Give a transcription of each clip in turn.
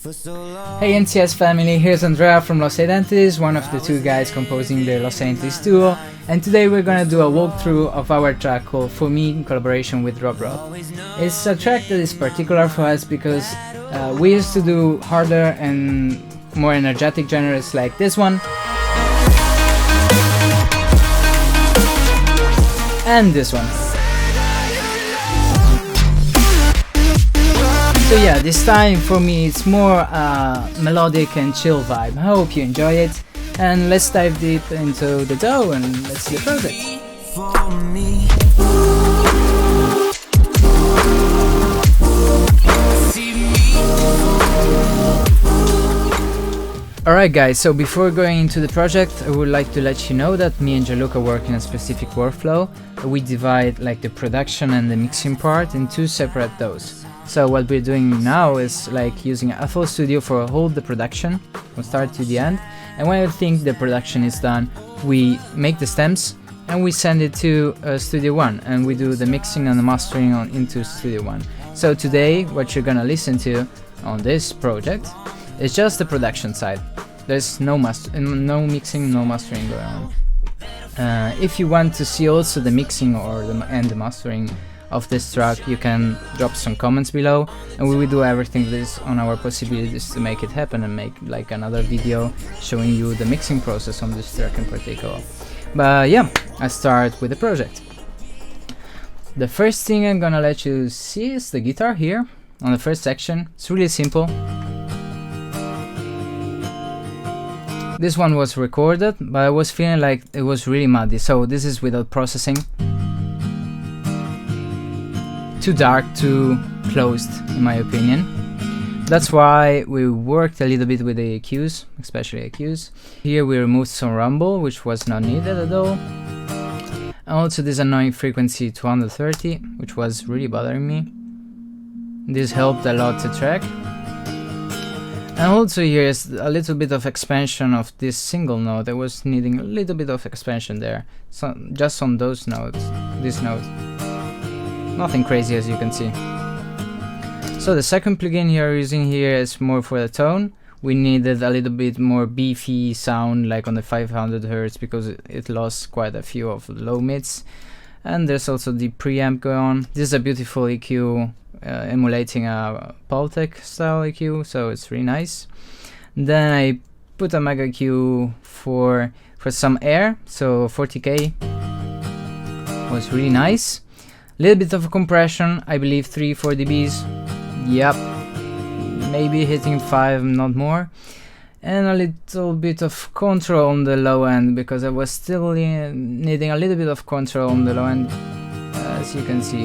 Hey NCS family, here's Andrea from Lost Identities, one of the two guys composing the Lost Identities duo, and today we're gonna do a walkthrough of our track called For Me in collaboration with Rob Roth. It's a track that is particular for us because we used to do harder and more energetic genres like this one, and this one. So yeah, this time for me it's more melodic and chill vibe. I hope you enjoy it, and let's dive deep into the dough and let's see the project. Alright guys, so before going into the project, I would like to let you know that me and Gianluca work in a specific workflow. We divide like the production and the mixing part in two separate DAWs. So what we're doing now is like using FL Studio for all the production from start to the end, and when I think the production is done, we make the stems and we send it to Studio One, and we do the mixing and the mastering into Studio One. So today what you're gonna listen to on this project is just the production side. There's no mixing, no mastering going on. If you want to see also the mixing or the mastering of this track, you can drop some comments below, and we will do everything that is on our possibilities to make it happen and make like another video showing you the mixing process on this track in particular. But yeah, I start with the project. The first thing I'm gonna let you see is the guitar here on the first section. It's really simple. This one was recorded, but I was feeling like it was really muddy, so this is without processing. Too dark, too closed in my opinion. That's why we worked a little bit with the EQs, especially EQs. Here we removed some rumble, which was not needed at all. And also this annoying frequency 230, which was really bothering me. This helped a lot to track. And also here is a little bit of expansion of this single note. I was needing a little bit of expansion there, so just on those notes, this note. Nothing crazy, as you can see. So the second plugin you're using here is more for the tone. We needed a little bit more beefy sound, like on the 500 Hz, because it lost quite a few of the low mids. And there's also the preamp going on. This is a beautiful EQ emulating a Pultec style EQ, so it's really nice. Then I put a mega EQ for some air, so 40k was really nice. Little bit of compression, I believe 3-4 dBs. Yep, maybe hitting 5, not more. And a little bit of control on the low end, because I was still needing a little bit of control on the low end, as you can see.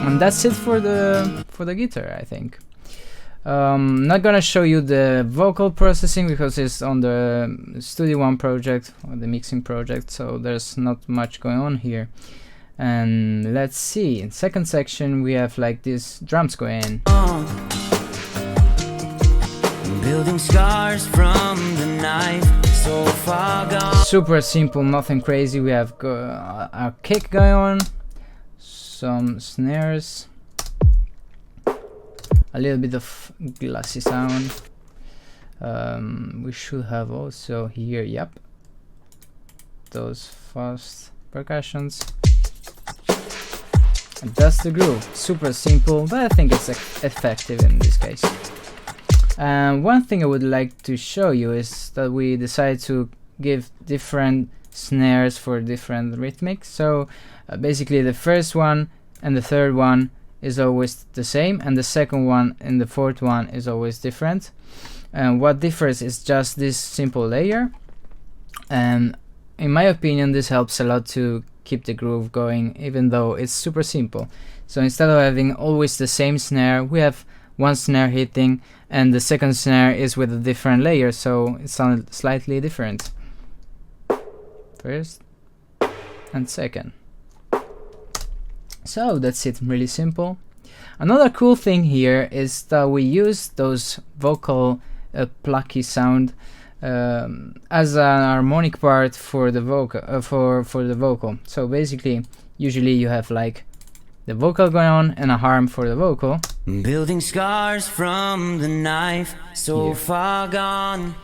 And that's it for the guitar, I think. Not gonna show you the vocal processing because it's on the Studio One project or the mixing project, so there's not much going on here. And let's see, in second section we have like these drums going in. Building scars from the knife, so far gone. Super simple, nothing crazy. We have a kick going on, some snares, a little bit of glassy sound. We should have also here, yep, those fast percussions. And that's the groove. Super simple, but I think it's effective in this case. One thing I would like to show you is that we decided to give different snares for different rhythmics. So basically the first one and the third one is always the same, and the second one and the fourth one is always different. And what differs is just this simple layer, and in my opinion this helps a lot to keep the groove going, even though it's super simple. So instead of having always the same snare, we have one snare hitting and the second snare is with a different layer, so it sounds slightly different. First and second. So that's it, really simple. Another cool thing here is that we use those vocal plucky sound as an harmonic part for the vocal. For the vocal. So basically, usually you have like the vocal going on and a harm for the vocal. Building scars from the knife, so Here. far gone.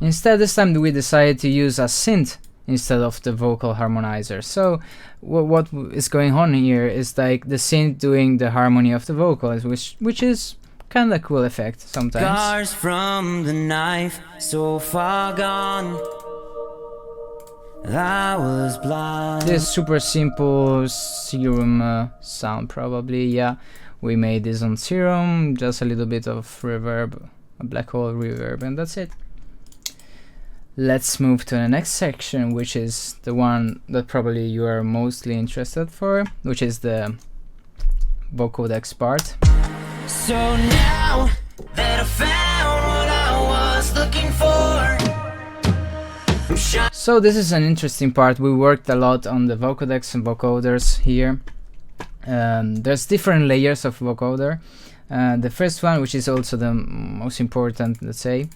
Instead, this time we decided to use a synth instead of the vocal harmonizer. So what is going on here is like the synth doing the harmony of the vocals, which is kind of cool effect sometimes. Scars from the knife, so far gone. I was blind. This super simple Serum sound probably, yeah. We made this on Serum, just a little bit of reverb, a black hole reverb, and that's it. Let's move to the next section, which is the one that probably you are mostly interested for, which is the Vocodex part. So now that I found what I was looking for. So this is an interesting part. We worked a lot on the Vocodex and vocoders here. There's different layers of vocoder. The first one, which is also the most important, let's say,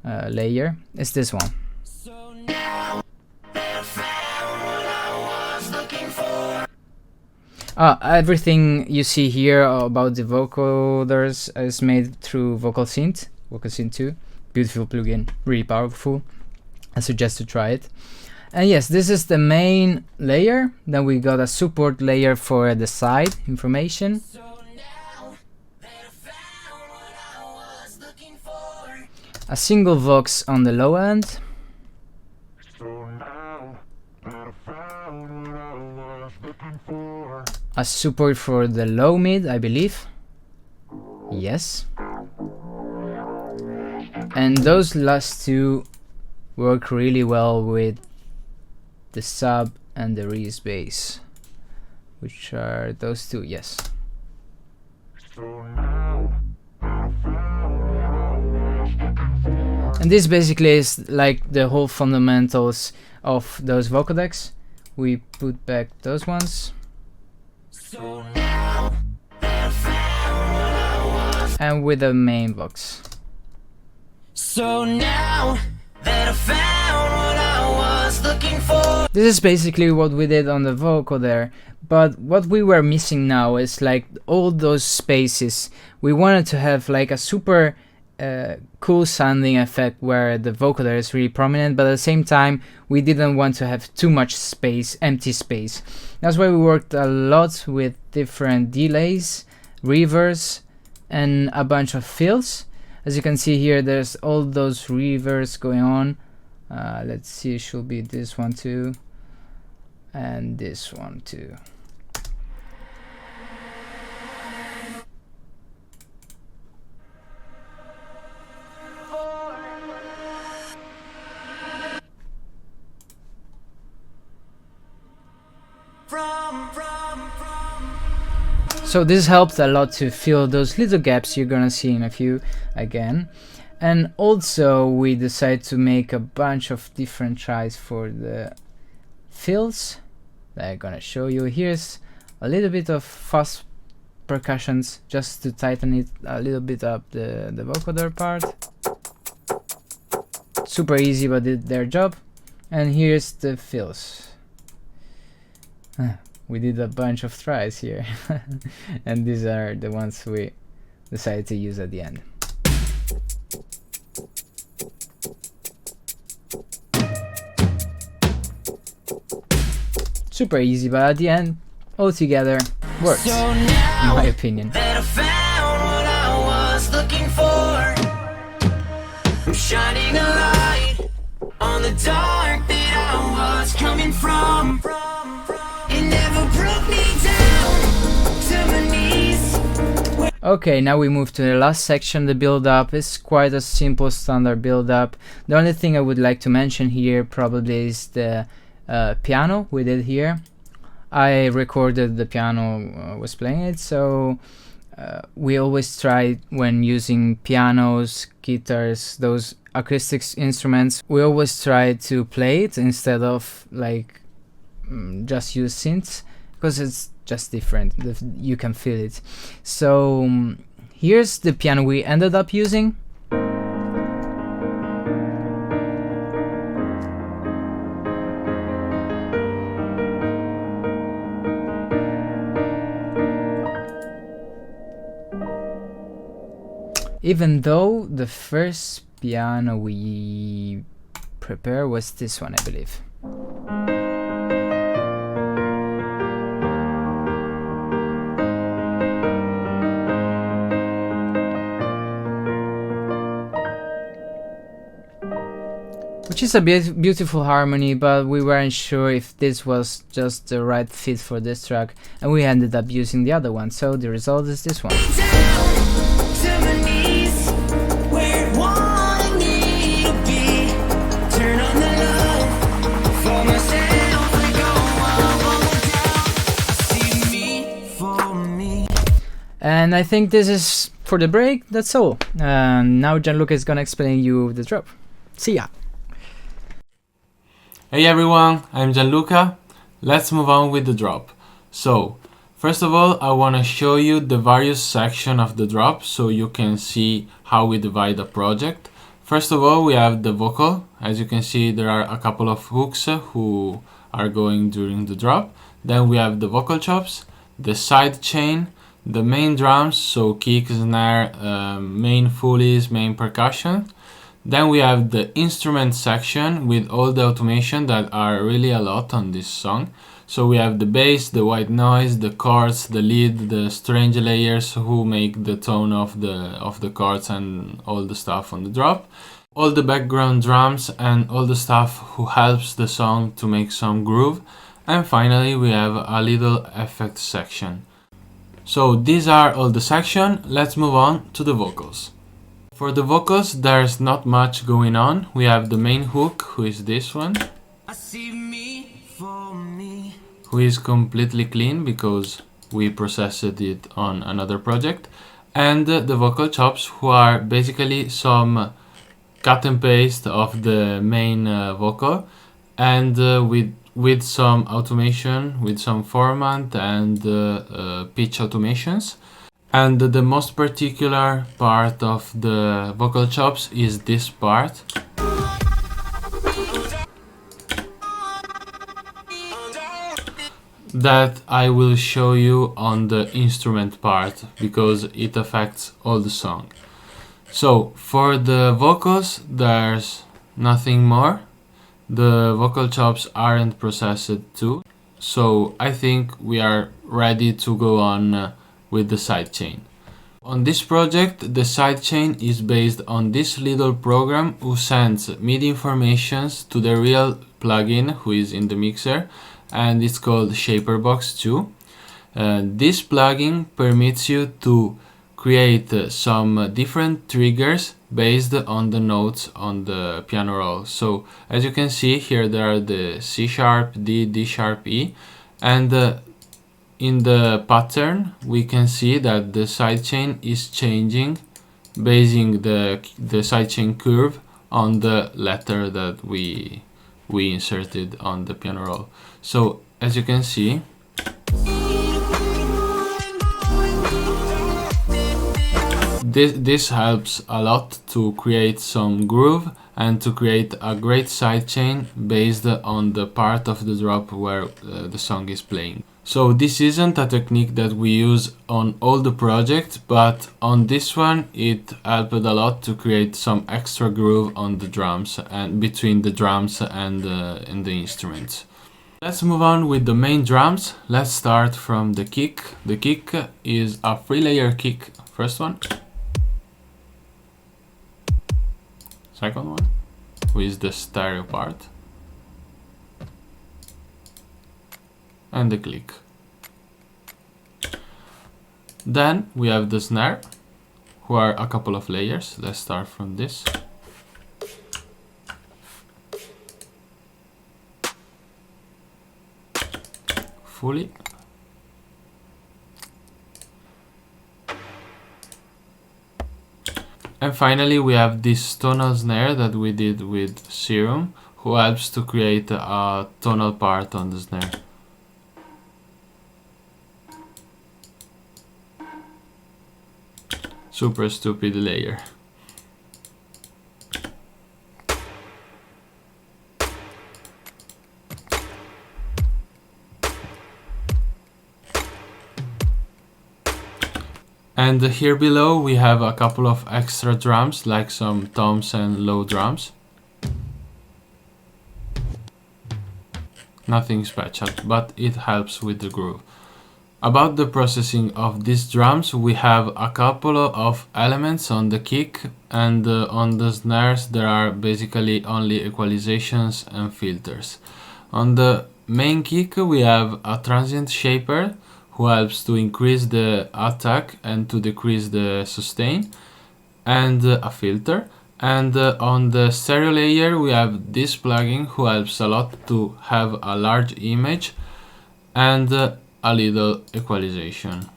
layer, is this one. So now that I found what I was looking for. Everything you see here about the vocoders is made through Vocal Synth 2. Beautiful plugin, really powerful. I suggest to try it. And yes, this is the main layer. Then we got a support layer for the side information. So now that I found what I was looking for. A single vox on the low end. A support for the low mid, I believe. Yes. And those last two work really well with the sub and the res bass, which are those two, yes. And this basically is like the whole fundamentals of those Vocodex. We put back those ones. So now that I found what I was. And with the main box. So now that I found what I was looking for. This is basically what we did on the vocoder, but what we were missing now is like all those spaces. We wanted to have like a super cool sounding effect where the vocoder is really prominent, but at the same time we didn't want to have too much space, empty space. That's why we worked a lot with different delays, reverbs, and a bunch of fills. As you can see here, there's all those reverbs going on. Let's see, it should be this one too, and this one too. So this helped a lot to fill those little gaps you're gonna see in a few again. And also we decided to make a bunch of different tries for the fills that I'm gonna show you. Here's a little bit of fast percussions just to tighten it a little bit up, the vocoder part. Super easy, but did their job. And here's the fills. We did a bunch of tries here. And these are the ones we decided to use at the end. Super easy, but at the end, all together works, So in now my opinion. that I found what I was looking for. I'm shining a light on the dark that I was coming from. It never broke me down to my knees. Okay, now we move to the last section. The build-up is quite a simple standard build-up. The only thing I would like to mention here probably is the piano we did here. I recorded the piano, was playing it, so we always try when using pianos, guitars, those acoustic instruments, we always try to play it instead of like just use synths, because it's just different, you can feel it. So here's the piano we ended up using. even though the first piano we prepared was this one, I believe. Which is a beautiful harmony, but we weren't sure if this was just the right fit for this track, and we ended up using the other one, so the result is this one. And I think this is for the break, that's all. Now Gianluca is gonna explain you the drop. See ya! Hey everyone, I'm Gianluca. Let's move on with the drop. So, first of all, I want to show you the various sections of the drop so you can see how we divide the project. First of all, we have the vocal. As you can see, there are a couple of hooks who are going during the drop. Then we have the vocal chops, the side chain, the main drums, so kick, snare, main Foleys, main percussion. Then we have the instrument section with all the automation that are really a lot on this song. So we have the bass, the white noise, the chords, the lead, the strange layers who make the tone of the chords and all the stuff on the drop. All the background drums and all the stuff who helps the song to make some groove. And finally we have a little effect section. So these are all the sections. Let's move on to the vocals. For the vocals, there's not much going on. We have the main hook, who is this one, who is completely clean because we processed it on another project, and the vocal chops, who are basically some cut and paste of the main vocal, and with some automation, with some format and pitch automations. And the most particular part of the vocal chops is this part. That I will show you on the instrument part because it affects all the song. So for the vocals, there's nothing more. The vocal chops aren't processed too. So I think we are ready to go on with the sidechain. On this project, the sidechain is based on this little program who sends MIDI informations to the real plugin who is in the mixer, and it's called Shaperbox 2. This plugin permits you to create some different triggers based on the notes on the piano roll. So as you can see here, there are the C sharp, D, D sharp, E, and in the pattern we can see that the sidechain is changing, basing the sidechain curve on the letter that we inserted on the piano roll. So as you can see, this helps a lot to create some groove and to create a great sidechain based on the part of the drop where the song is playing. So this isn't a technique that we use on all the projects, but on this one it helped a lot to create some extra groove on the drums and between the drums and the instruments. Let's move on with the main drums. Let's start from the kick. The kick is a 3-layer kick. First one. Second one, which is the stereo part. And the click. Then we have the snare, who are a couple of layers. Let's start from this. Fully. And finally we have this tonal snare that we did with Serum, who helps to create a tonal part on the snare. Super stupid layer. And here below we have a couple of extra drums, like some toms and low drums. Nothing special, but it helps with the groove. About the processing of these drums, we have a couple of elements on the kick, and on the snares there are basically only equalizations and filters. On the main kick we have a transient shaper who helps to increase the attack and to decrease the sustain, and a filter. And on the stereo layer we have this plugin who helps a lot to have a large image and a little equalization.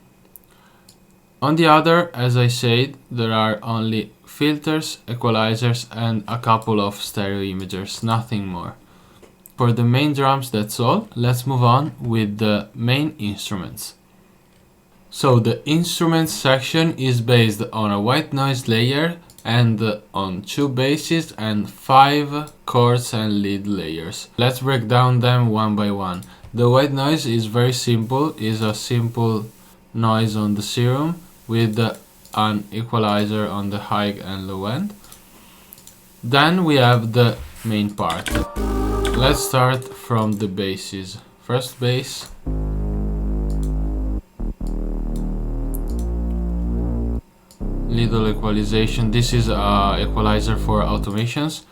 On the other, as I said, there are only filters, equalizers and a couple of stereo imagers, nothing more. For the main drums that's all. Let's move on with the main instruments. So the instruments section is based on a white noise layer and on 2 basses and 5 chords and lead layers. Let's break down them one by one. The white noise is very simple, is a simple noise on the serum with an equalizer on the high and low end. Then we have the main part. Let's start from the basses. First bass. Little equalization. This is a equalizer for automations.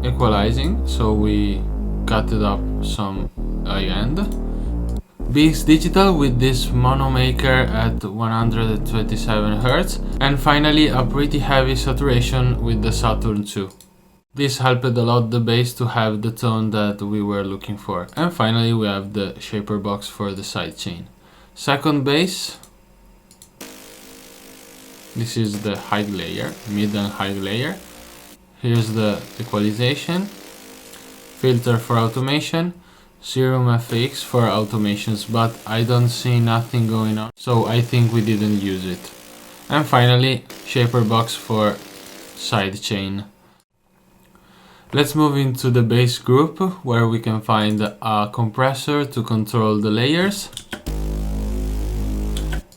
Equalizing, so we cut it up some end. BX Digital with this mono maker at 127 Hz, and finally a pretty heavy saturation with the Saturn II. This helped a lot the bass to have the tone that we were looking for. And finally we have the shaper box for the sidechain. Second bass. This is the high layer, mid and high layer. Here's the equalization, filter for automation, Serum FX for automations, but I don't see nothing going on, so I think we didn't use it. And finally, shaper box for sidechain. Let's move into the bass group, where we can find a compressor to control the layers,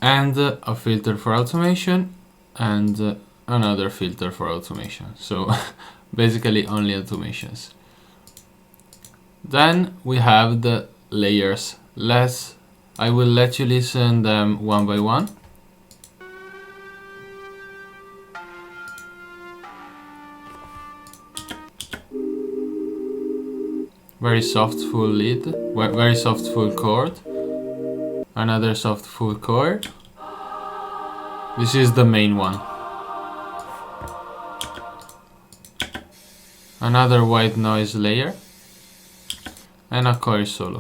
and a filter for automation, and another filter for automation. So basically only automations. Then we have the layers. I will let you listen them one by one. Very soft full lead, very soft full chord, another soft full chord. This is the main one. Another white noise layer and a chorus solo.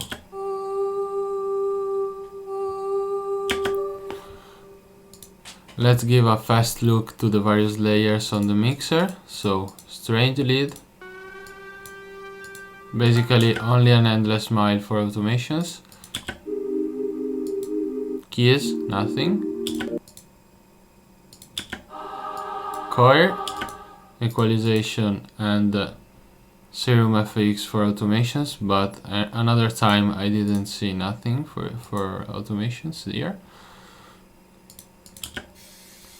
Let's give a fast look to the various layers on the mixer. So strange lead, basically only an endless mile for automations. Keys, nothing. Choir, equalization and Serum FX for automations, but another time I didn't see nothing for automations here.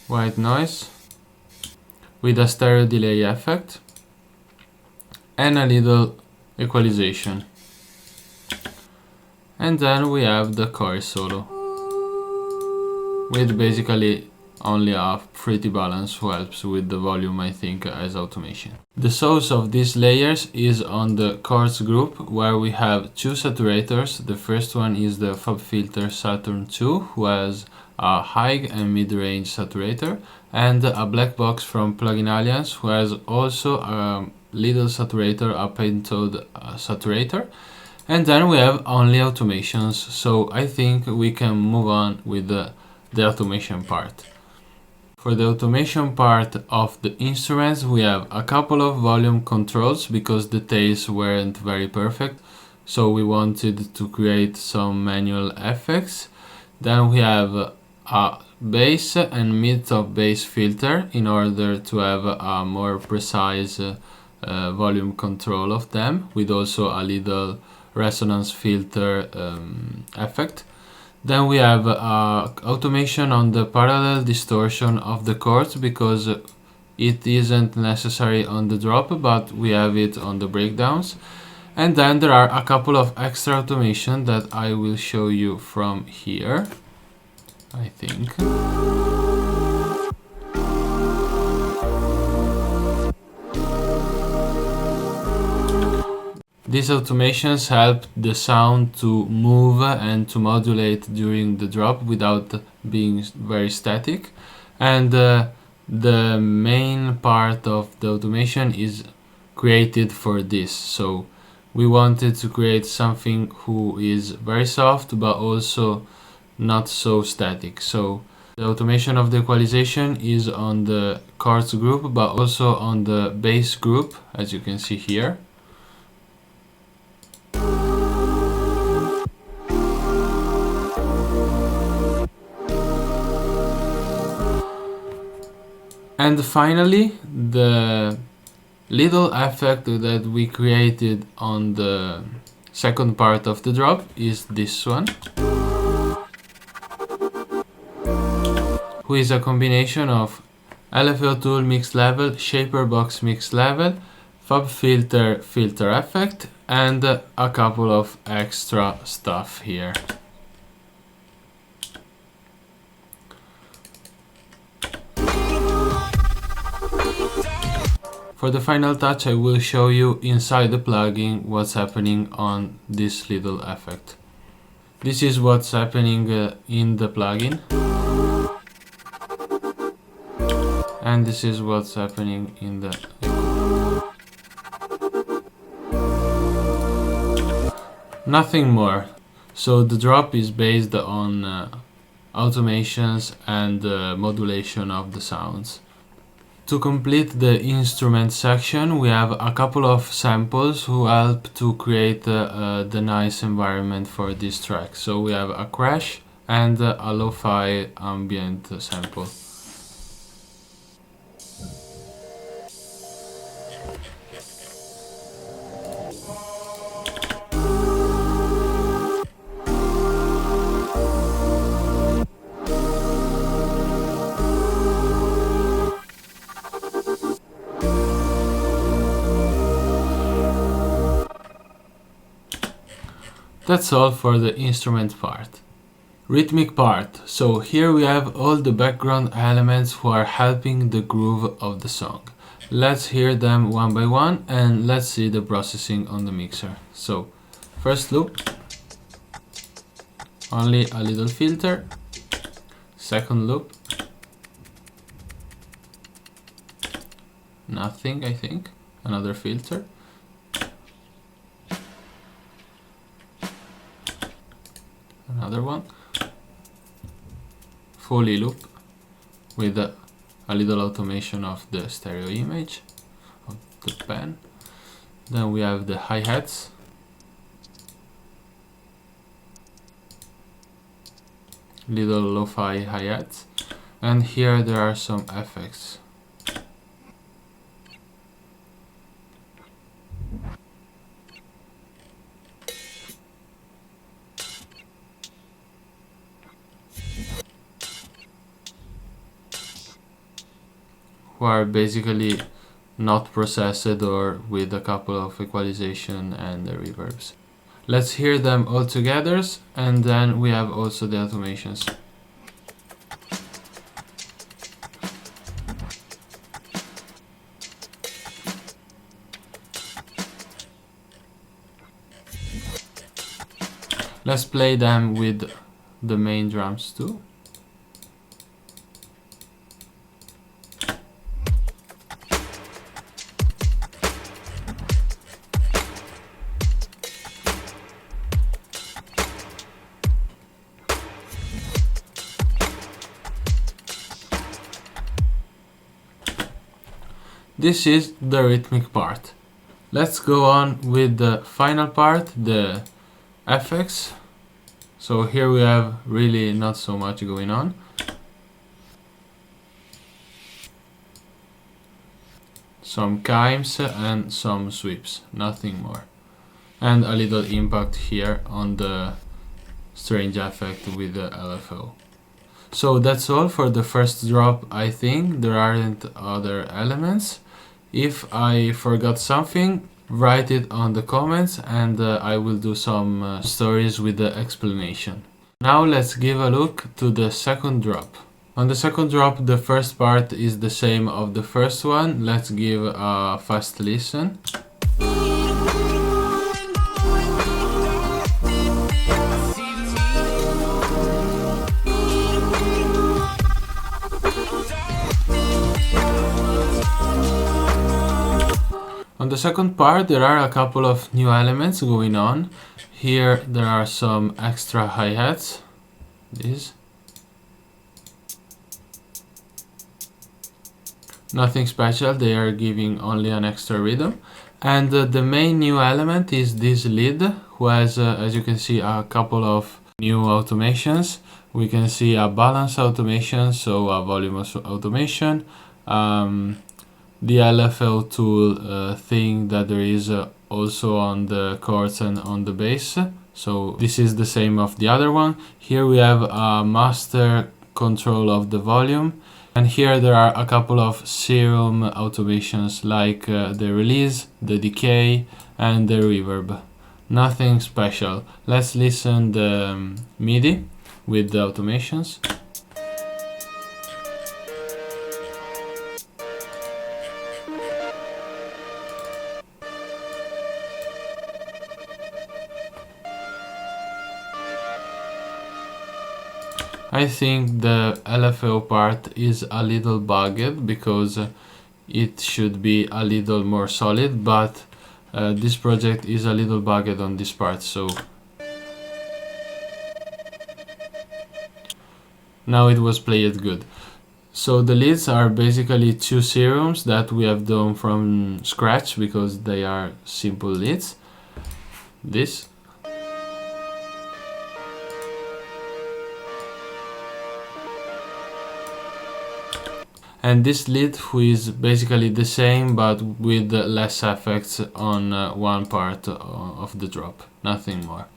White noise with a stereo delay effect and a little equalization. And then we have the chorus solo with basically only a pretty balance who helps with the volume, I think, as automation. The source of these layers is on the chords group, where we have 2 saturators. The first one is the FabFilter Saturn II, who has a high and mid-range saturator, and a black box from Plugin Alliance, who has also a little saturator, a pentode saturator. And then we have only automations, so I think we can move on with the automation part. For the automation part of the instruments, we have a couple of volume controls because the tails weren't very perfect, so we wanted to create some manual effects. Then we have a bass and mid-top bass filter in order to have a more precise volume control of them, with also a little resonance filter effect. Then we have automation on the parallel distortion of the chords, because it isn't necessary on the drop, but we have it on the breakdowns. And then there are a couple of extra automation that I will show you from here, I think. These automations help the sound to move and to modulate during the drop without being very static. And the main part of the automation is created for this. So we wanted to create something who is very soft but also not so static. So the automation of the equalization is on the chords group but also on the bass group, as you can see here. And finally, the little effect that we created on the second part of the drop is this one, who is a combination of LFO tool mix level, shaper box mix level, fab filter filter effect, and a couple of extra stuff here. For the final touch, I will show you inside the plugin what's happening on this little effect. This is what's happening in the plugin. And this is what's happening in the... Nothing more. So the drop is based on automations and modulation of the sounds. To complete the instrument section, we have a couple of samples who help to create the nice environment for this track. So we have a crash and a lo-fi ambient sample. That's all for the instrument part. Rhythmic part. So here we have all the background elements who are helping the groove of the song. Let's hear them one by one and let's see the processing on the mixer. So first loop, only a little filter. Second loop, nothing, I think. Another filter. Another one, fully loop with a little automation of the stereo image of the pen. Then we have the hi-hats, little lo-fi hi-hats, and here there are some effects. Who are basically not processed or with a couple of equalization and reverbs. Let's hear them all together, and then we have also the automations. Let's play them with the main drums too. This is the rhythmic part. Let's go on with the final part, the effects. So here we have really not so much going on. Some chimes and some sweeps, nothing more. And a little impact here on the strange effect with the LFO. So that's all for the first drop. I think there aren't other elements. If I forgot something, write it on the comments, and I will do some stories with the explanation. Now let's give a look to the second drop. On the second drop, the first part is the same of the first one. Let's give a fast listen. On the second part, there are a couple of new elements going on. Here there are some extra hi-hats. These. Nothing special, they are giving only an extra rhythm. And the main new element is this lead, who has, as you can see, a couple of new automations. We can see a balance automation, so a volume automation. The LFO tool thing that there is also on the chords and on the bass. So this is the same of the other one. Here we have a master control of the volume. And here there are a couple of serum automations like the release, the decay and the reverb. Nothing special. Let's listen the MIDI with the automations. I think the LFO part is a little bugged because it should be a little more solid, but this project is a little bugged on this part, so now it was played good. So the leads are basically two serums that we have done from scratch because they are simple leads. This. And this lead, who is basically the same but with less effects on one part of the drop, nothing more.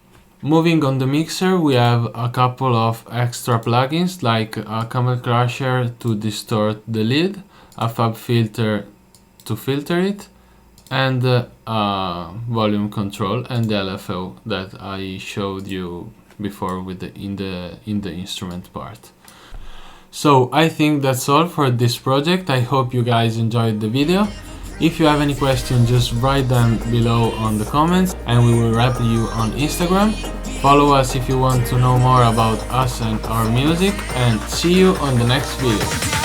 Moving on the mixer, we have a couple of extra plugins like a Camel Crusher to distort the lead, a Fab Filter to filter it, and volume control and the LFO that I showed you before with in the instrument part. So I think that's all for this project. I hope you guys enjoyed the video. If you have any questions, just write them below on the comments and we will reply you on Instagram. Follow us if you want to know more about us and our music, and see you on the next video.